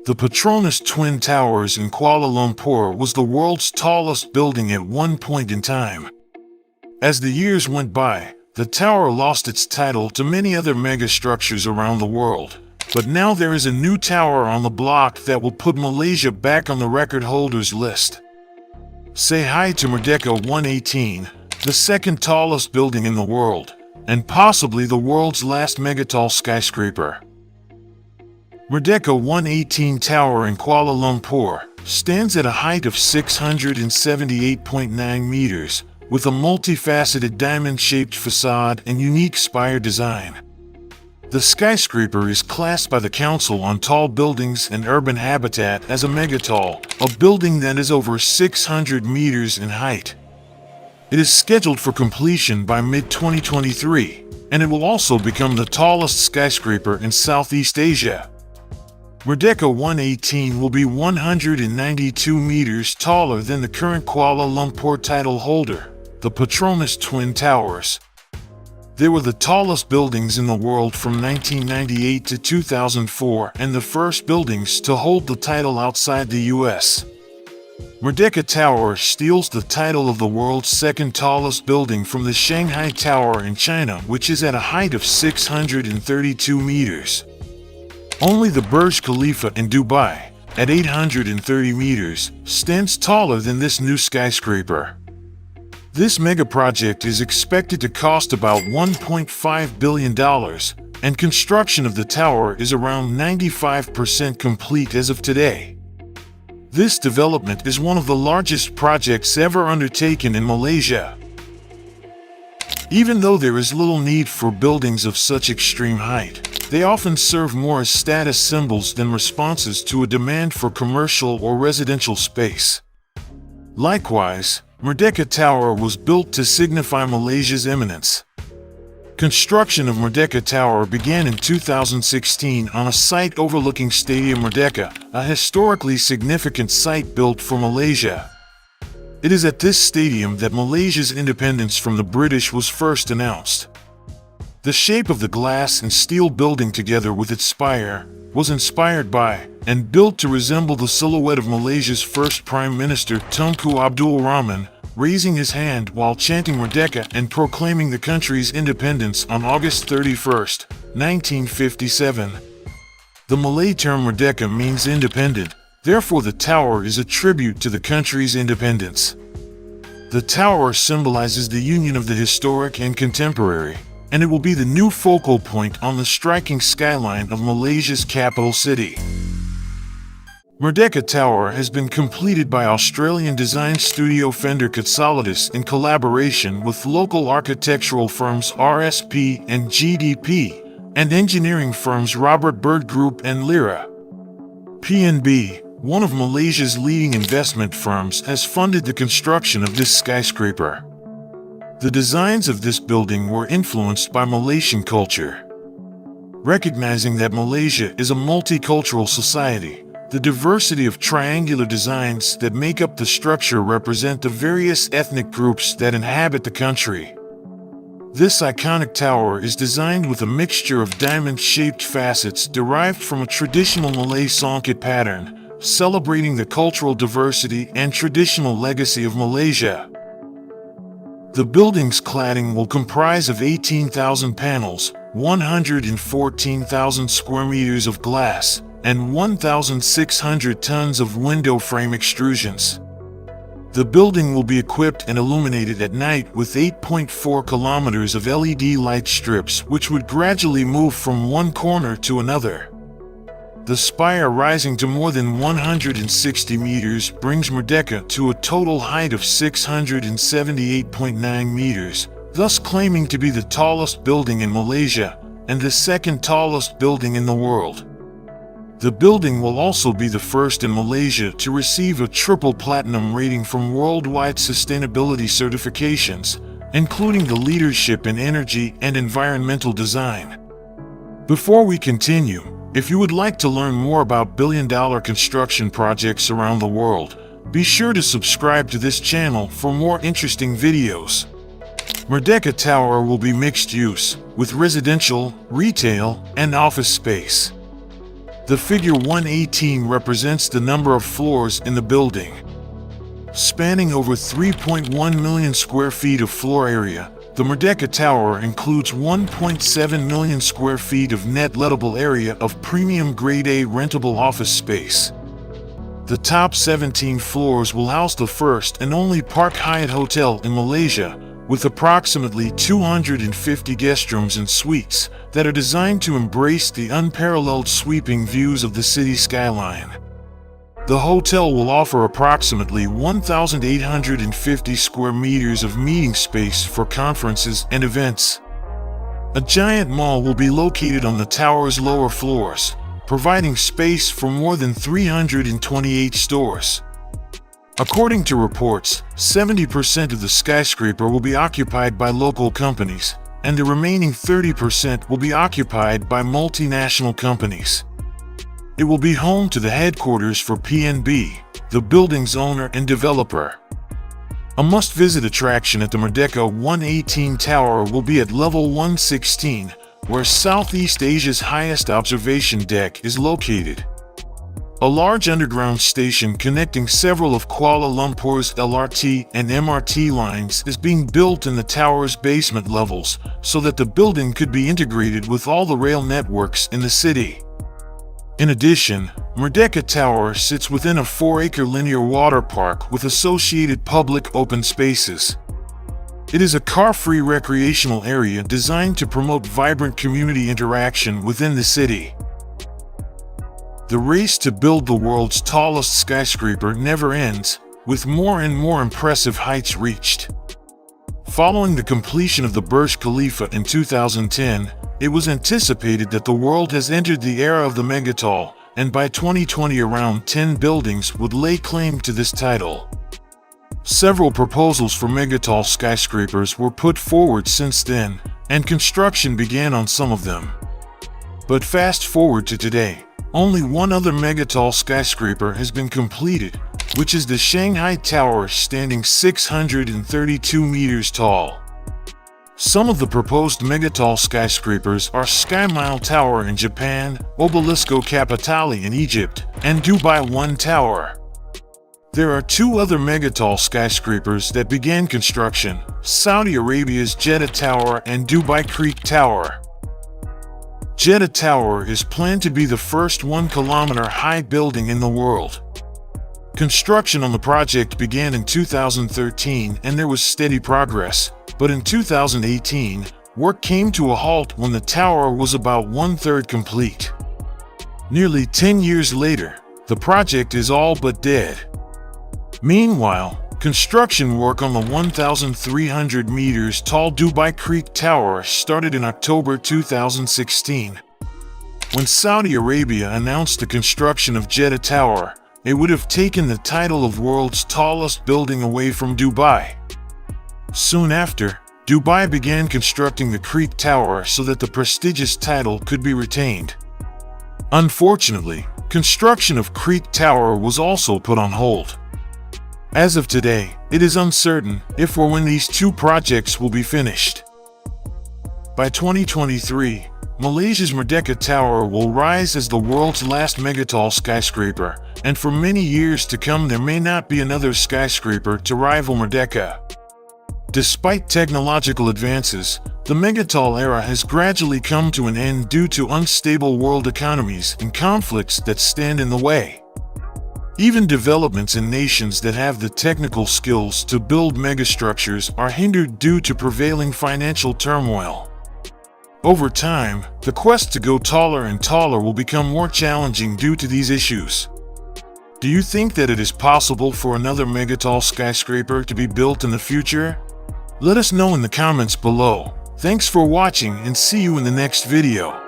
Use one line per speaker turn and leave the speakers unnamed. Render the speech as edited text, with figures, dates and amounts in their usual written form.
The Petronas Twin Towers in Kuala Lumpur was the world's tallest building at one point in time. As the years went by, the tower lost its title to many other megastructures around the world. But now there is a new tower on the block that will put Malaysia back on the record holders list. Say hi to Merdeka 118, the second tallest building in the world, and possibly the world's last megatall skyscraper. Merdeka 118 Tower in Kuala Lumpur stands at a height of 678.9 meters, with a multifaceted diamond-shaped facade and unique spire design. The skyscraper is classed by the Council on Tall Buildings and Urban Habitat as a megatall, a building that is over 600 meters in height. It is scheduled for completion by mid-2023, and it will also become the tallest skyscraper in Southeast Asia. Merdeka 118 will be 192 meters taller than the current Kuala Lumpur title holder, the Petronas Twin Towers. They were the tallest buildings in the world from 1998 to 2004 and the first buildings to hold the title outside the US. Merdeka Tower steals the title of the world's second tallest building from the Shanghai Tower in China, which is at a height of 632 meters. Only the Burj Khalifa in Dubai, at 830 meters, stands taller than this new skyscraper. This mega project is expected to cost about $1.5 billion, and construction of the tower is around 95% complete as of today. This development is one of the largest projects ever undertaken in Malaysia. Even though there is little need for buildings of such extreme height, they often serve more as status symbols than responses to a demand for commercial or residential space. Likewise, Merdeka Tower was built to signify Malaysia's eminence. Construction of Merdeka Tower began in 2016 on a site overlooking Stadium Merdeka, a historically significant site built for Malaysia. It is at this stadium that Malaysia's independence from the British was first announced. The shape of the glass and steel building together with its spire was inspired by and built to resemble the silhouette of Malaysia's first Prime Minister Tunku Abdul Rahman, raising his hand while chanting Merdeka and proclaiming the country's independence on August 31, 1957. The Malay term Merdeka means independent, therefore the tower is a tribute to the country's independence. The tower symbolizes the union of the historic and contemporary, and it will be the new focal point on the striking skyline of Malaysia's capital city. Merdeka Tower has been completed by Australian design studio Fender Katsalitis in collaboration with local architectural firms RSP and GDP, and engineering firms Robert Bird Group and Lira. PNB, one of Malaysia's leading investment firms, has funded the construction of this skyscraper. The designs of this building were influenced by Malaysian culture. Recognizing that Malaysia is a multicultural society, the diversity of triangular designs that make up the structure represent the various ethnic groups that inhabit the country. This iconic tower is designed with a mixture of diamond-shaped facets derived from a traditional Malay songket pattern, celebrating the cultural diversity and traditional legacy of Malaysia. The building's cladding will comprise of 18,000 panels, 114,000 square meters of glass, and 1,600 tons of window frame extrusions. The building will be equipped and illuminated at night with 8.4 kilometers of LED light strips, which would gradually move from one corner to another. The spire, rising to more than 160 meters, brings Merdeka to a total height of 678.9 meters, thus claiming to be the tallest building in Malaysia and the second tallest building in the world. The building will also be the first in Malaysia to receive a triple platinum rating from worldwide sustainability certifications, including the Leadership in Energy and Environmental Design. Before we continue, if you would like to learn more about billion-dollar construction projects around the world, be sure to subscribe to this channel for more interesting videos. Merdeka Tower will be mixed use, with residential, retail, and office space. The figure 118 represents the number of floors in the building. Spanning over 3.1 million square feet of floor area, the Merdeka Tower includes 1.7 million square feet of net lettable area of premium Grade A rentable office space. The top 17 floors will house the first and only Park Hyatt Hotel in Malaysia, with approximately 250 guest rooms and suites that are designed to embrace the unparalleled sweeping views of the city skyline. The hotel will offer approximately 1,850 square meters of meeting space for conferences and events. A giant mall will be located on the tower's lower floors, providing space for more than 328 stores. According to reports, 70% of the skyscraper will be occupied by local companies, and the remaining 30% will be occupied by multinational companies. It will be home to the headquarters for PNB, the building's owner and developer. A must-visit attraction at the Merdeka 118 Tower will be at level 116, where Southeast Asia's highest observation deck is located. A large underground station connecting several of Kuala Lumpur's LRT and MRT lines is being built in the tower's basement levels so that the building could be integrated with all the rail networks in the city. In addition, Merdeka Tower sits within a 4-acre linear water park with associated public open spaces. It is a car-free recreational area designed to promote vibrant community interaction within the city. The race to build the world's tallest skyscraper never ends, with more and more impressive heights reached. Following the completion of the Burj Khalifa in 2010, it was anticipated that the world has entered the era of the megatall, and by 2020 around 10 buildings would lay claim to this title. Several proposals for megatall skyscrapers were put forward since then, and construction began on some of them. But fast forward to today, only one other megatall skyscraper has been completed, which is the Shanghai Tower, standing 632 meters tall. Some of the proposed megatall skyscrapers are Sky Mile Tower in Japan, Obelisco Capitale in Egypt, and Dubai One Tower. There are two other megatall skyscrapers that began construction: Saudi Arabia's Jeddah Tower and Dubai Creek Tower. Jeddah Tower is planned to be the first 1-kilometer high building in the world. Construction on the project began in 2013 and there was steady progress, but in 2018, work came to a halt when the tower was about 1/3 complete. Nearly 10 years later, the project is all but dead. Meanwhile, construction work on the 1,300 meters tall Dubai Creek Tower started in October 2016. When Saudi Arabia announced the construction of Jeddah Tower, it would have taken the title of world's tallest building away from Dubai. Soon after, Dubai began constructing the Creek Tower so that the prestigious title could be retained. Unfortunately, construction of Creek Tower was also put on hold. As of today, it is uncertain if or when these two projects will be finished. By 2023, Malaysia's Merdeka Tower will rise as the world's last megatall skyscraper, and for many years to come there may not be another skyscraper to rival Merdeka. Despite technological advances, the megatall era has gradually come to an end due to unstable world economies and conflicts that stand in the way. Even developments in nations that have the technical skills to build megastructures are hindered due to prevailing financial turmoil. Over time, the quest to go taller and taller will become more challenging due to these issues. Do you think that it is possible for another megatall skyscraper to be built in the future? Let us know in the comments below. Thanks for watching and see you in the next video.